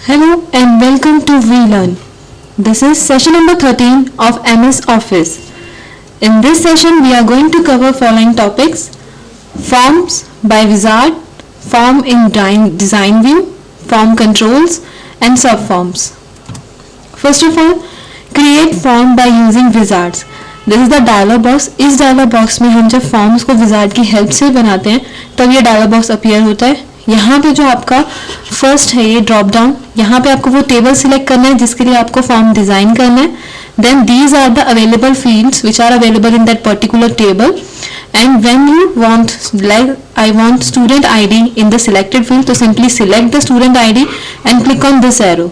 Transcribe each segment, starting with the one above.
Hello and welcome to VLearn. This is session number 13 of MS Office. In this session we are going to cover following topics: forms by Wizard, form in design view, form controls and subforms. First of all, create form by using wizards. This is the dialog box. इस dialog box में हम जब forms को wizard की help से बनाते हैं तब ये dialog box appear होता है. यहाँ पे जो आपका फर्स्ट है ये ड्रॉप डाउन, यहाँ पे आपको वो टेबल सिलेक्ट करना है जिसके लिए आपको फॉर्म डिजाइन करना है. Then these are the available fields which are available in that particular table. And when you want, like I want student ID in the selected field, तो simply select the student ID and click on this arrow.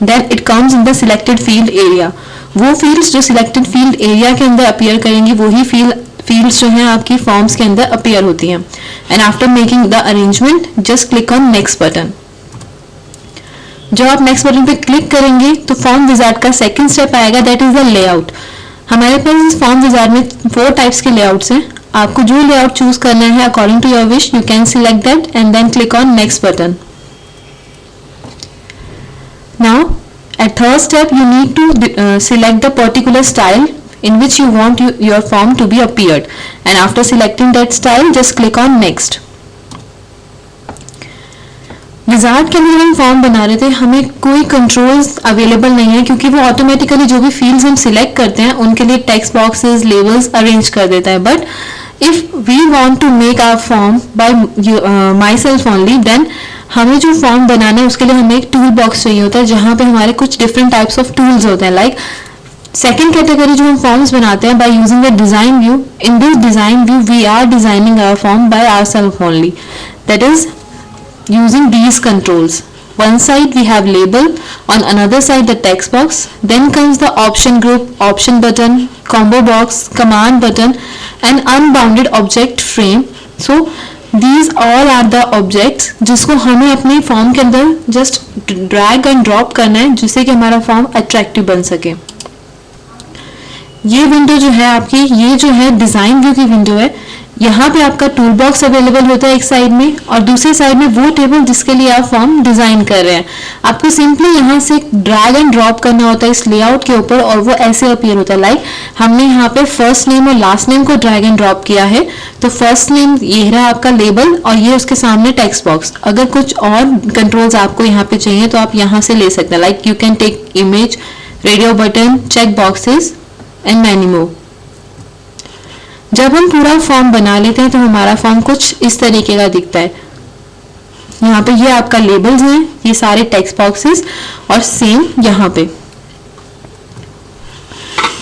Then it comes in the selected field area. वो fields जो selected field area के अंदर appear करेंगी वही fields जो हैं आपकी फॉर्म्स के अंदर अपीयर होती हैं. And after making the arrangement just click on next button. जब आप नेक्स्ट बटन पे क्लिक करेंगे तो फॉर्म विजार्ड का सेकंड स्टेप आएगा, दैट इज द लेआउट. हमारे पास इस फॉर्म विजार्ड में 4 टाइप्स के लेआउट्स हैं. आपको जो लेआउट चूज करना है according to your wish you can select that and then click on next button. Now at third step you need to select the particular style in which you want your form to be appeared, and after selecting that style just click on next. Wizard के अंदर हम form बना रहे थे, हमें कोई controls available नहीं है क्योंकि वो ऑटोमेटिकली जो भी फील्ड्स हम सिलेक्ट करते हैं उनके लिए टेक्स्ट बॉक्सेस लेबल्स अरेंज कर देता है. But if we want to make our form by myself only, then हमें जो फॉर्म बनाना है उसके लिए हमें एक टूल बॉक्स चाहिए होता है जहाँ पे हमारे कुछ डिफरेंट टाइप्स ऑफ टूल्स होते हैं. लाइक सेकेंड कैटेगरी जो हम फॉर्म्स बनाते हैं by using the design view. In this design view we are designing our form by ourselves only, that is using these controls. One side we have label, on another side the text box, then comes the option group, option button, combo box, command button and unbounded object frame. So these all are the objects जिसको हमें अपने form के अंदर just drag and drop करना है जिससे कि हमारा फॉर्म अट्रैक्टिव बन सके. ये विंडो जो है आपकी, ये जो है डिजाइन व्यू की विंडो है. यहाँ पे आपका टूल बॉक्स अवेलेबल होता है एक साइड में और दूसरी साइड में वो टेबल जिसके लिए आप फॉर्म डिजाइन कर रहे हैं. आपको सिंपली यहाँ से ड्रैग एंड ड्रॉप करना होता है इस लेआउट के ऊपर और वो ऐसे अपीयर होता है. लाइक हमने यहाँ पे फर्स्ट नेम और लास्ट नेम को ड्रैग एंड ड्रॉप किया है, तो फर्स्ट नेम ये रहा आपका लेबल और ये उसके सामने टेक्स्ट बॉक्स. अगर कुछ और कंट्रोल्स आपको यहाँ पे चाहिए तो आप यहाँ से ले सकते हैं. Like you can take image, radio button, check boxes and many more. जब हम पूरा फॉर्म बना लेते हैं तो हमारा फॉर्म कुछ इस तरीके का दिखता है. यहाँ पे ये आपका लेबल्स हैं, ये सारे टेक्स्ट बॉक्सेस और सेम यहाँ पे.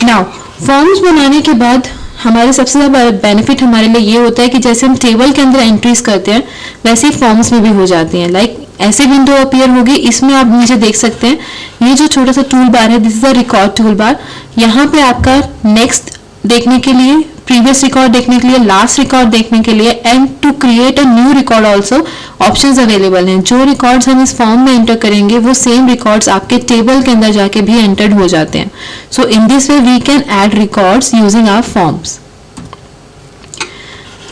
नाउ फॉर्म्स बनाने के बाद हमारे सबसे ज़्यादा बेनिफिट हमारे लिए ये होता है कि जैसे हम टेबल के अंदर एंट्रीज करते हैं वैसे ही फॉर्म्स में भी हो जाती हैं. लाइक ऐसे विंडो अपीयर होगी, इसमें आप नीचे देख सकते हैं ये जो छोटा सा टूल बार है, this is the record tool bar. यहाँ पे आपका नेक्स्ट देखने के लिए, प्रीवियस रिकॉर्ड देखने के लिए, लास्ट रिकॉर्ड देखने के लिए and to create a new record also options available हैं. जो रिकॉर्ड्स हम इस फॉर्म में एंटर करेंगे वो सेम रिकॉर्ड्स आपके टेबल के अंदर जाके भी एंटर्ड हो जाते हैं. So in this way we can add records using our forms.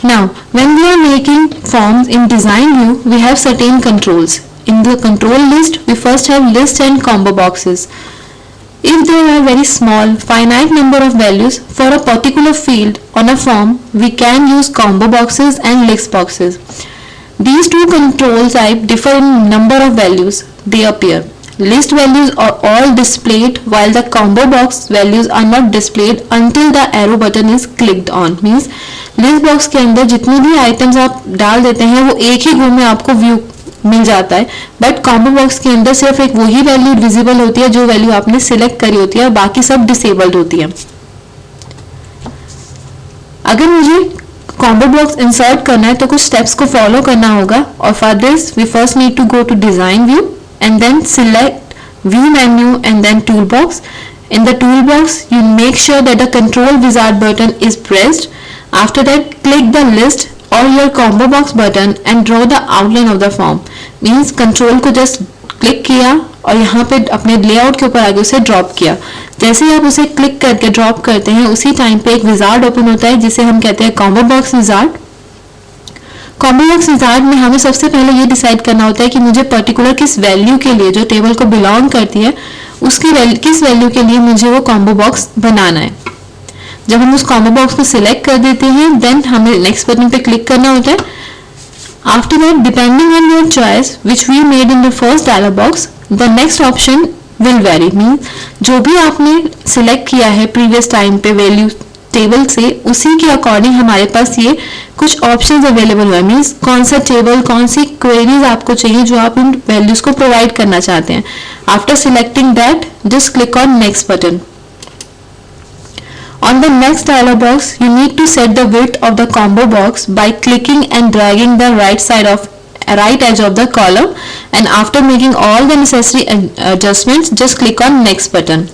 Now, when we are making forms in design view, we have certain controls. In the control list, we first have list and combo boxes. If there are very small, finite number of values for a particular field on a form, we can use combo boxes and list boxes. These two control types differ in number of values they appear. List values are all displayed while the combo box values are not displayed until the arrow button is clicked on. Means list box के अंदर जितनी भी items आप डाल देते हैं वो एक ही गो में आपको व्यू मिल जाता है. बट कॉम्बो बॉक्स के अंदर सिर्फ एक वही वैल्यू विजिबल होती है जो वैल्यू आपने सिलेक्ट करी होती है और बाकी सब डिसेबल्ड होती है. अगर मुझे कॉम्बो बॉक्स इंसर्ट करना है तो कुछ स्टेप्स को फॉलो करना होगा और for this we first need to go to design view and then select view menu and then toolbox. In the toolbox, you make sure that the control wizard button is pressed. After that, click the list or your combo box button and draw the outline of the form. Means control को just click किया और यहाँ पे अपने layout के ऊपर आगे उसे drop किया. जैसे ही आप उसे click करके drop करते हैं उसी टाइम पे एक wizard open होता है जिसे हम कहते हैं combo box wizard. Combo box wizard में हमें सबसे पहले ये डिसाइड करना होता है कि मुझे पर्टिकुलर किस वैल्यू के लिए, जो टेबल को बिलोंग करती है उसकी किस वैल्यू के लिए मुझे वो कॉम्बो बॉक्स बनाना है। जब हम उस कॉम्बो बॉक्स को सिलेक्ट कर देते हैं देन हमें नेक्स्ट बटन पे क्लिक करना होता है। After that depending on your choice which we made in the first dialog box the next option will vary, mean जो भी आपने सिलेक्ट किया है प्रीवियस टाइम पे वैल्यू टेबल से उसी के अकॉर्डिंग हमारे पास ये कुछ ऑप्शंस अवेलेबल हुआ, मीन्स कौन सा टेबल कौन सी क्वेरीज आपको चाहिए जो आप इन वैल्यूज को प्रोवाइड करना चाहते हैं। After selecting that just click on next button. On the next dialog box, you need to set the width of the combo box by clicking and dragging the right edge of the column, and after making all the necessary adjustments, just click on next button.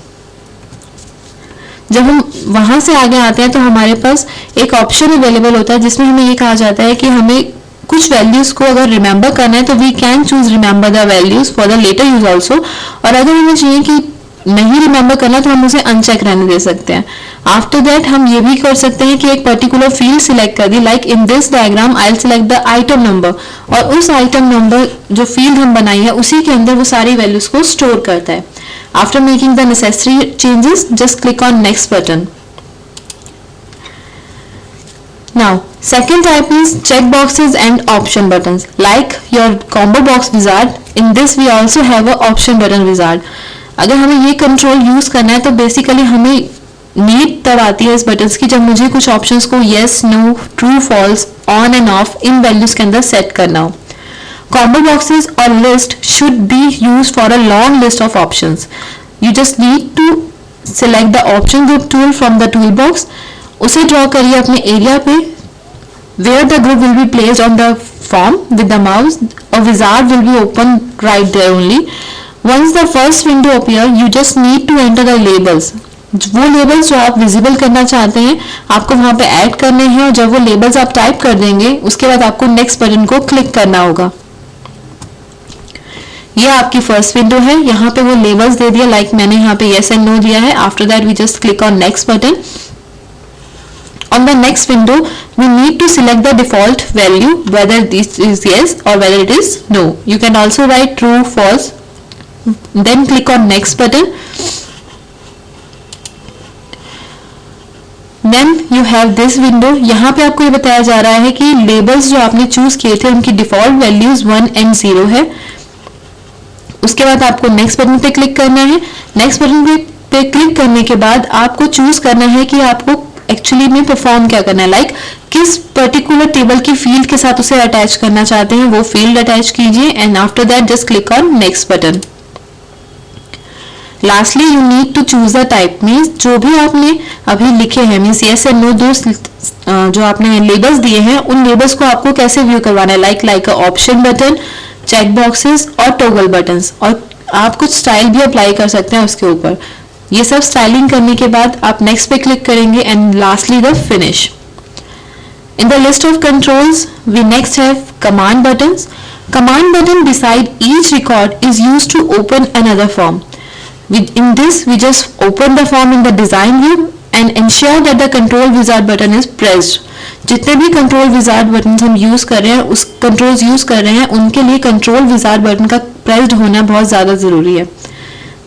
जब हम वहां से आगे आते हैं तो हमारे पास एक ऑप्शन अवेलेबल होता है जिसमें हमें ये कहा जाता है कि हमें कुछ वैल्यूज को अगर रिमेंबर करना है तो we can choose remember the values for the later use also, और अगर हमें चाहिए कि नहीं रिमेंबर करना तो हम उसे अनचेक रहने दे सकते हैं। आफ्टर दैट हम ये भी कर सकते हैं कि एक पर्टिकुलर फील्ड सिलेक्ट कर दी, like in this diagram I will select the item number, और उस आइटम नंबर जो फील्ड हम बनाई है उसी के अंदर वो सारी वैल्यूज को स्टोर करता है। After making the necessary changes just click on next button. Now, second type is check boxes and option buttons. Like your combo box wizard, in this we also have a option button wizard. अगर हमें ये control use करना है तो basically हमें need तब आती है इस बटन्स की जब मुझे कुछ ऑप्शंस को yes, no, true, false, on and off in values के अंदर सेट करना हो। Combo boxes or list should be used for a long list of options. You just need to select the option group tool from the toolbox. उसे draw करिए अपने area पे where the group will be placed on the form with the mouse. A wizard will be open right there only. Once the first window appear, you just need to enter the labels. वो labels जो आप visible करना चाहते हैं आपको वहां पे add करने हैं, और जब वो लेबल्स आप टाइप कर देंगे उसके बाद आपको नेक्स्ट बटन को क्लिक करना होगा। ये आपकी फर्स्ट विंडो है, यहाँ पे वो लेबल्स दे दिया, लाइक मैंने यहाँ पे येस एंड नो दिया है। After that we just click on next button. On the next window, we need to select the default value, whether this is yes or whether it is no. You can also write true, false. Then click on next button. Then you have this window. यहाँ पे आपको ये बताया जा रहा है कि labels जो आपने choose किए थे उनकी default values 1 and 0 है। उसके बाद आपको नेक्स्ट बटन पे क्लिक करना है। नेक्स्ट बटन पे क्लिक करने के बाद आपको चूज करना है कि आपको एक्चुअली में परफॉर्म क्या करना है, लाइक किस पर्टिकुलर टेबल की फील्ड के साथ उसे अटैच करना चाहते हैं वो फील्ड अटैच कीजिए, and after that just click on next button. Lastly you need to choose the type, means जो भी आपने अभी लिखे हैं, मीन्स यस एंड नो, दो जो आपने लेबल्स दिए हैं उन लेबल्स को आपको कैसे व्यू करवाना है, like option button, check boxes और टॉगल बटन्स, और आप कुछ स्टाइल भी अप्लाई कर सकते हैं उसके ऊपर। ये सब स्टाइलिंग करने के बाद आप नेक्स्ट पे क्लिक करेंगे and lastly the finish. In the list of controls we next have command buttons. Command button beside each record is used to open another form. In this we just open the form in the design view and ensure that the control wizard button is pressed. जितने भी control wizard button हम use कर रहे हैं उस controls use कर रहे हैं उनके लिए कंट्रोल विजार्ड बटन का प्रेस्ड होना बहुत ज्यादा जरूरी है।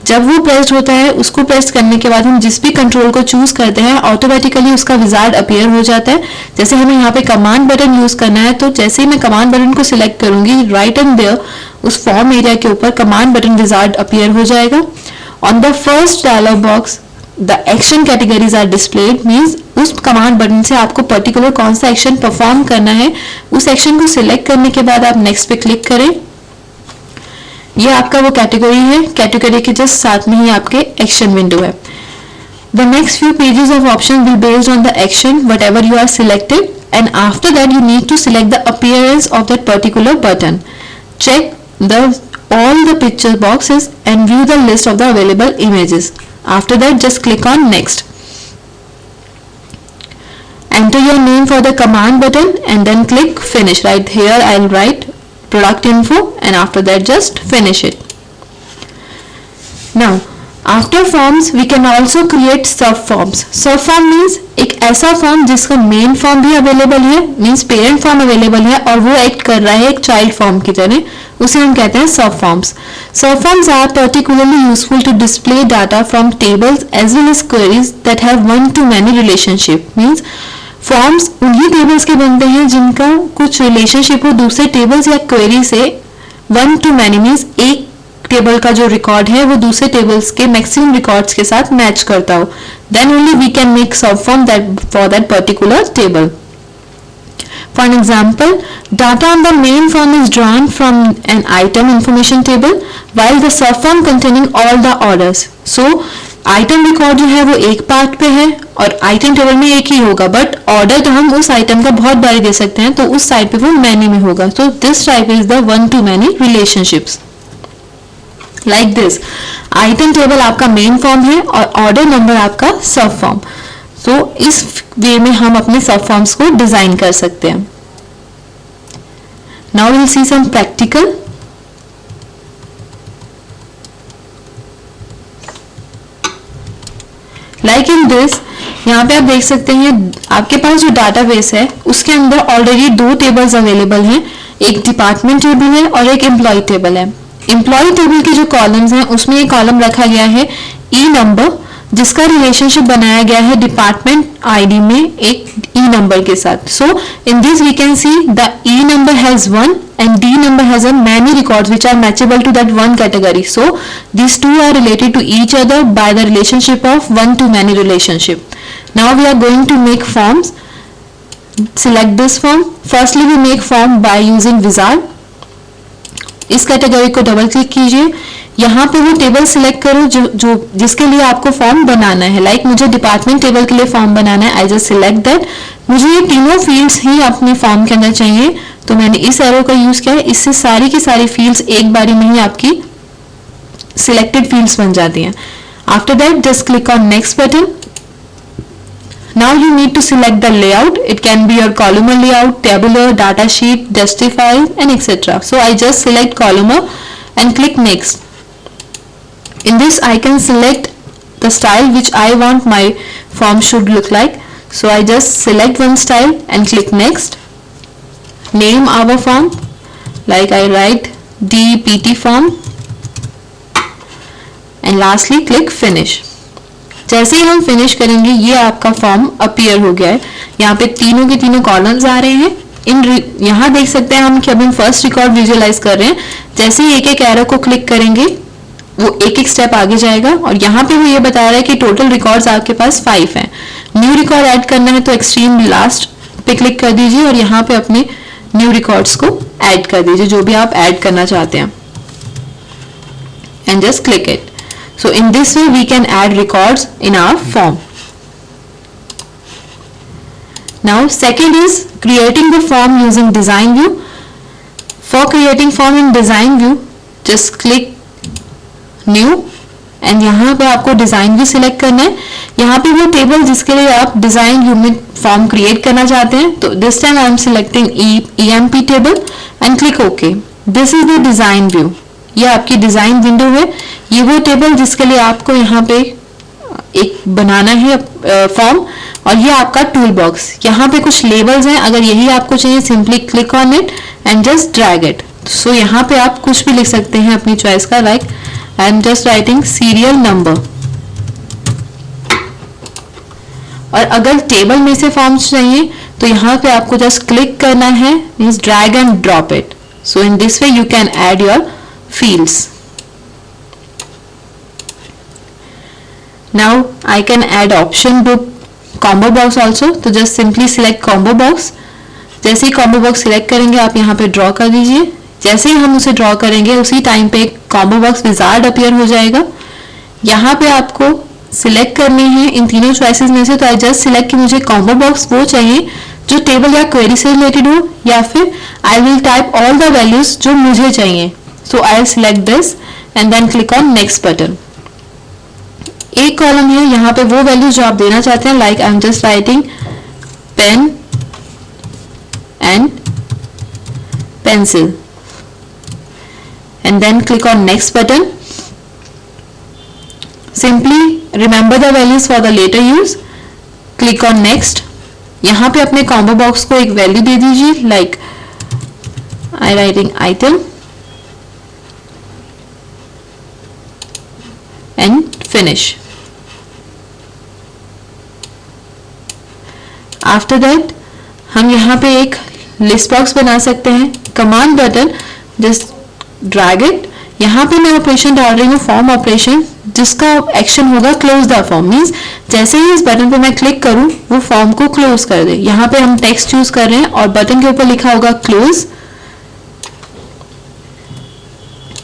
जब वो प्रेस्ड होता है उसको प्रेस करने के बाद हम जिस भी कंट्रोल को चूज करते हैं ऑटोमेटिकली उसका विजार्ड अपीयर हो जाता है। जैसे हमें यहाँ पे कमांड बटन यूज करना है तो जैसे ही मैं कमांड बटन को सिलेक्ट करूंगी राइट एंड देयर उस फॉर्म एरिया के ऊपर कमांड बटन विजार्ड अपीयर हो जाएगा। On the first dialog box the action categories are displayed, means उस कमांड बटन से आपको पर्टिकुलर कौन सा एक्शन परफॉर्म करना है उस एक्शन को सिलेक्ट करने के बाद आप नेक्स्ट पे क्लिक करें। ये आपका वो कैटेगरी है, कैटेगरी के जस्ट साथ में ही आपके एक्शन विंडो है। The next few pages of option will based on the action whatever you are selected, and after that you need to select the appearance of that particular button. Check all the picture boxes and view the list of the available images. After that just click on next. Enter your name for the command button and then click finish. Right here I'll write product info and after that just finish it. Now after forms we can also create subforms. Subform means एक ऐसा form जिसका main form भी available है, means parent form available है और वो act कर रहा है एक चाइल्ड फॉर्म की तरह, उसे हम कहते हैं सब फॉर्म्स. सब forms are particularly useful to display data from tables as well as queries that have one to many relationship. Means forms उन्हीं टेबल्स के बनते हैं जिनका कुछ रिलेशनशिप हो दूसरे टेबल्स या क्वेरी से. वन टू मैनी मीन्स एक टेबल का जो रिकॉर्ड है वो दूसरे टेबल्स के मैक्सिमम रिकॉर्ड्स के साथ मैच करता हो. Then only we can make sub form that for that particular table. For an example, data on the main form is drawn from an item information table, while the subform containing all the orders. So, item record जो है वो एक part पे है और item table में एक ही होगा, बट ऑर्डर तो हम उस आइटम का बहुत बारी दे सकते हैं, तो उस साइड पे वो मैनी में होगा. So, this type is the one to many relationships. Like this, item table आपका मेन फॉर्म है और ऑर्डर नंबर आपका सब फॉर्म. तो इस वे में हम अपने सब फॉर्म्स को डिजाइन कर सकते हैं. Now will see some practical. Like in this, यहाँ पे आप देख सकते हैं आपके पास जो डाटाबेस है उसके अंदर ऑलरेडी दो टेबल्स अवेलेबल हैं. एक डिपार्टमेंट टेबल है और एक एम्प्लॉय टेबल है. एम्प्लॉय टेबल के जो कॉलम्स हैं उसमें एक कॉलम रखा गया है ई नंबर, जिसका रिलेशनशिप बनाया गया है डिपार्टमेंट आईडी में एक ई नंबर के साथ. So in this we can see the E number has one and D number has a many records which are matchable to that one category. So these two are related to each other by the relationship of one to many relationship. Now we are going to make forms. Select this form. Firstly we make form by using wizard. इस category को double click कीजिए. यहाँ पे वो table select करो जो जिसके लिए आपको फॉर्म बनाना है. लाइक मुझे डिपार्टमेंट टेबल के लिए फॉर्म बनाना है. I just select that. मुझे ये तीनों फील्ड्स ही अपने फॉर्म के अंदर चाहिए, तो मैंने इस एरो का यूज किया है. इससे सारी की सारी फील्ड्स एक बारी में ही आपकी सिलेक्टेड फील्ड्स बन जाती हैं. After that just click on next button. Now you need to select the layout. It can be your columnar layout, tabular, data sheet, justify and etc. So I just select columnar and click next. In this I can select the style which I want my form should look like. So I just select one style and click next. Name our form, like I write DPT form and lastly click finish. जैसे ही हम finish करेंगे ये आपका form appear हो गया है. यहाँ पे तीनों के तीनों कॉलम्स आ रहे हैं. यहाँ देख सकते हैं हम कि अभी हम फर्स्ट रिकॉर्ड विजुअलाइज कर रहे हैं. जैसे ही एक एक एरो को क्लिक करेंगे वो एक एक स्टेप आगे जाएगा और यहाँ पे वो ये बता रहा है कि टोटल रिकॉर्ड्स आपके पास 5 हैं. न्यू रिकॉर्ड ऐड करना है तो एक्सट्रीम लास्ट पे क्लिक कर दीजिए और यहाँ पे अपने न्यू रिकॉर्ड्स को ऐड कर दीजिए जो भी आप ऐड करना चाहते हैं and just click it. So in this way we can add records in our form. Now second is creating the form using design view. For creating form in design view just click new and यहाँ पे आपको design भी select करना है. यहाँ पे वो table जिसके लिए आप डिजाइन व्यू में फॉर्म क्रिएट करना चाहते हैं. तो this time I am selecting EMP table and click okay. This is the design view. ये आपकी डिजाइन विंडो है. ये वो टेबल जिसके लिए आपको यहाँ पे एक बनाना है फॉर्म और ये आपका टूल बॉक्स. यहाँ पे कुछ लेबल्स हैं. अगर यही आपको चाहिए simply click on it and just drag it. So यहाँ पे आप कुछ भी लिख सकते हैं अपनी चॉइस का. Like I am just writing serial number. और अगर टेबल में से फॉर्म्स चाहिए तो यहाँ पे आपको जस्ट क्लिक करना है, means drag and drop it. So in this way you can add your fields. Now I can add option group combo box also. तो just simply select combo box. जैसे ही combo box select करेंगे आप यहाँ पे draw कर दीजिए. जैसे ही हम उसे draw करेंगे उसी टाइम पे एक combo box wizard appear हो जाएगा. यहाँ पे आपको select करनी है इन तीनों choices में से. तो I just select कि मुझे combo box वो चाहिए जो टेबल या क्वेरी से रिलेटेड हो, या फिर I will type all the values जो मुझे चाहिए. So I'll select this and then click on next button. एक कॉलम है यहाँ पे वो वैल्यू जो आप देना चाहते हैं. Like I am just writing pen and pencil and then click on next button. Simply remember the values for the later use. Click on next. यहाँ पे अपने combo box को एक value दे दीजिए, like I writing item and finish. After that हम यहाँ पे एक लिस्ट बॉक्स बना सकते हैं. Command button just drag it. यहाँ पे मैं ऑपरेशन डाल रही हूँ फॉर्म ऑपरेशन, जिसका एक्शन होगा क्लोज द फॉर्म. मीन्स जैसे ही इस बटन पे मैं क्लिक करूँ वो फॉर्म को क्लोज कर दे. यहाँ पे हम टेक्स्ट चूज कर रहे हैं और बटन के ऊपर लिखा होगा close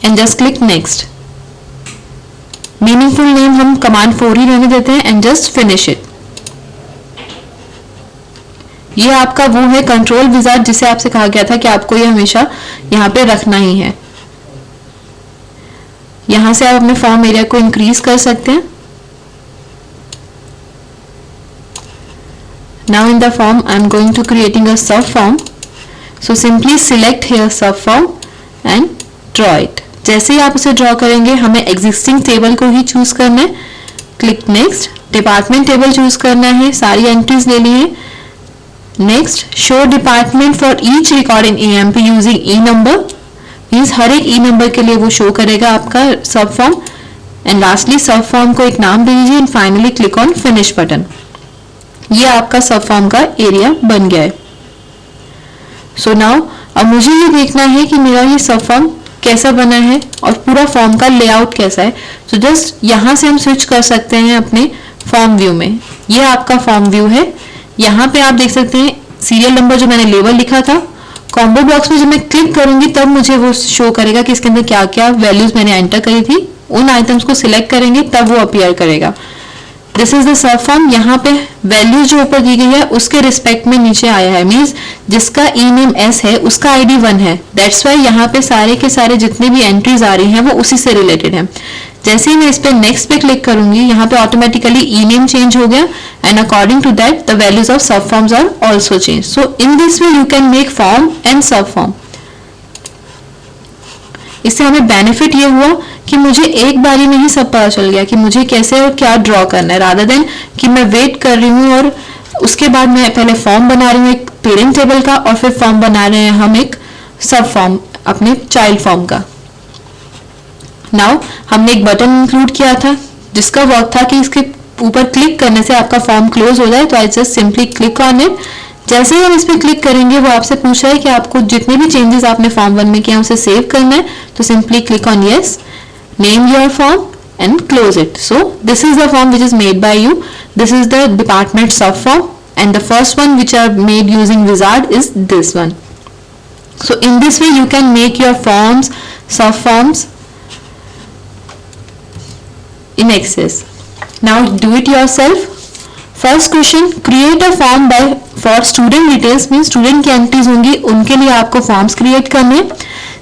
and just click next. Meaningful name हम कमांड 4 ही रहने देते हैं एंड जस्ट फिनिश इट. ये आपका वो है कंट्रोल विजार्ड जिसे आपसे कहा गया था कि आपको ये हमेशा यहाँ पे रखना ही है. यहां से आप अपने फॉर्म एरिया को इंक्रीज कर सकते हैं. Now in the form I am going to creating a sub form. So simply select here sub form and draw it. जैसे ही आप उसे ड्रॉ करेंगे हमें एग्जिस्टिंग टेबल को ही चूज करना है. Click next. Department table choose करना है. सारी एंट्रीज ले ली है. Next show department for each record in EMP using E number. Means हर एक ई नंबर के लिए वो शो करेगा आपका सब फॉर्म. एंड लास्टली सब फॉर्म को एक नाम दे दीजिए and finally click on finish button. ये आपका सब फॉर्म का एरिया बन गया है. सो नाउ अब मुझे ये देखना है कि मेरा ये सब फॉर्म कैसा बना है और पूरा फॉर्म का लेआउट कैसा है. सो जस्ट यहाँ से हम स्विच कर सकते हैं अपने फॉर्म व्यू में. ये आपका फॉर्म व्यू है. यहाँ पे आप देख सकते हैं सीरियल नंबर जो मैंने लेवल लिखा था. कॉम्बो बॉक्स में जब मैं क्लिक करूंगी तब मुझे वो शो करेगा कि इसके अंदर क्या क्या वैल्यूज मैंने एंटर करी थी. उन आइटम्स को सिलेक्ट करेंगे तब वो अपीयर करेगा. This is the sub form. यहाँ पे वैल्यूज जो ऊपर दी गई है उसके रिस्पेक्ट में नीचे आया है. मीन्स जिसका ई नेम S है उसका ID 1 है. दैट्स वाई यहाँ पे सारे के सारे जितने भी एंट्रीज आ रही हैं वो उसी से रिलेटेड है. जैसे ही मैं इस पे नेक्स्ट पे क्लिक करूंगी यहाँ पे ऑटोमेटिकली ई नेम चेंज हो गया and according to that the values of sub forms are also change. So in this way you can make form and sub form. इससे हमें बेनिफिट ये हुआ कि मुझे एक बारी में ही सब पता चल गया कि मुझे कैसे और क्या ड्रॉ करना है, रादर देन कि मैं वेट कर रही हूँ और उसके बाद मैं पहले फॉर्म बना रही हूँ एक पेरेंट टेबल का और फिर फॉर्म बना रहे हैं हम एक सब फॉर्म अपने चाइल्ड फॉर्म का. नाउ हमने एक बटन इंक्लूड किया था जिसका वर्क था कि इसके ऊपर क्लिक करने से आपका फॉर्म क्लोज हो जाए. तो I just simply click on it. जैसे ही हम इस पर क्लिक करेंगे वो आपसे पूछ रहा है कि आपको जितने भी चेंजेस आपने फॉर्म 1 में किया उसे सेव करना है. तो simply click on yes, name your form and close it. So this is the form which is made by you. This is the department सब form and the first one which are made using Wizard is this one. So in this way you can make your forms, subforms in Access. Now do it yourself. First question, create a form by for student details, means student की entries होंगी उनके लिए आपको forms create करने.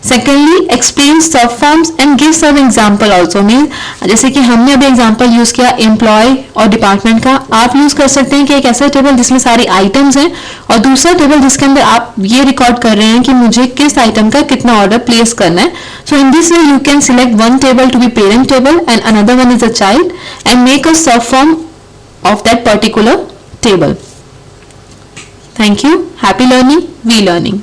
Secondly, explain subforms and give some example also. means जैसे कि हमने अभी एग्जाम्पल यूज किया एम्प्लॉय और डिपार्टमेंट का, आप यूज कर सकते हैं कि एक ऐसा टेबल जिसमें सारी आइटम्स हैं और दूसरा टेबल जिसके अंदर आप ये रिकॉर्ड कर रहे हैं कि मुझे किस आइटम का कितना ऑर्डर प्लेस करना है. So in this way you can select one table to be parent table and another one is a child and make a subform of that particular table. Thank you. Happy learning. We learning.